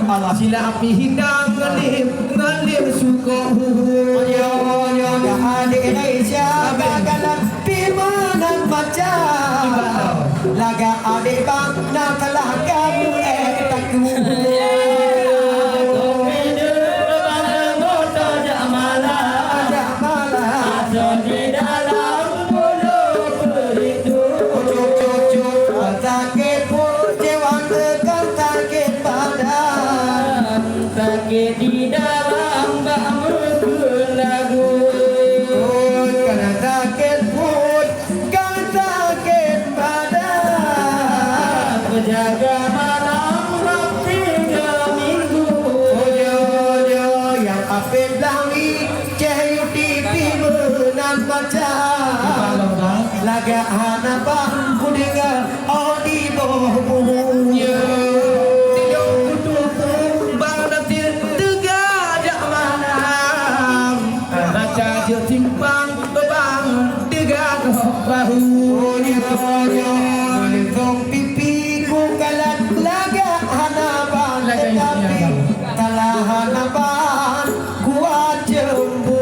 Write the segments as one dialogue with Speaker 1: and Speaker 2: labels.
Speaker 1: Allah sila api hidang ngelim suko
Speaker 2: Yo dah adik Aisyah bagalan pimanan macam laga adik bang nak kalah kamu takku
Speaker 1: di dalam bak berlagu
Speaker 2: karena sakit pun kan sakit badan
Speaker 1: berjaga malam tiga minggu
Speaker 2: yo yang apel lawi cahaya TV menang baca laga hanabah ku dengar di bawah bumbunya
Speaker 1: timpang bebang tiga bahu
Speaker 2: Lintong pipi ku kalat laga hanaban tetapi kalah hanaban kuat jembu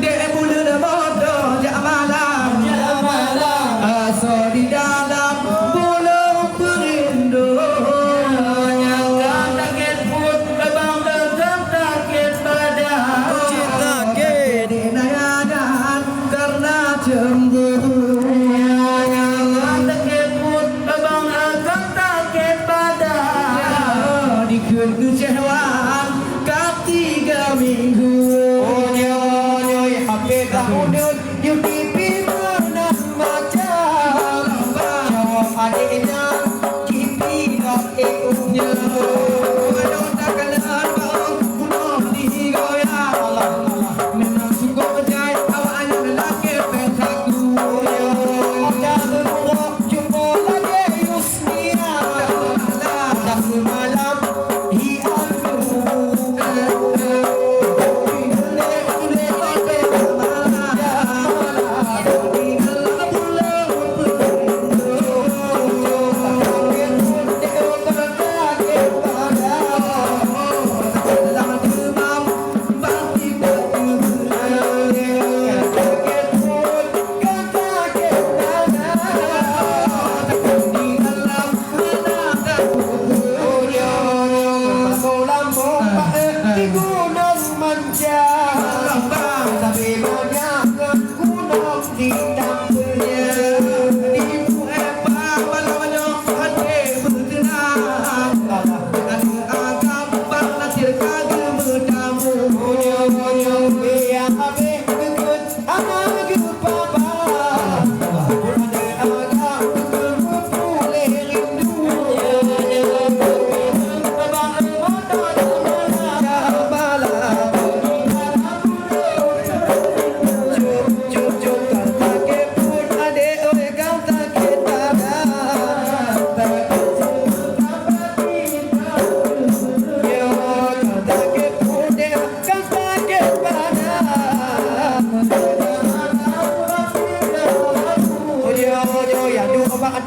Speaker 1: dia bulan bodoh jamalah aso di dalam bulan perindu nyangka takut put bebang tetap takut pada cinta ke dinayadan karena cemburu nyangka takut put bebang akan takut pada dikun kecewan ketiga minggu
Speaker 2: HP tahun UTP mana macam jawab adiknya TV nak ikutnya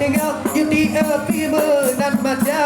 Speaker 2: tinggal UTP menang baca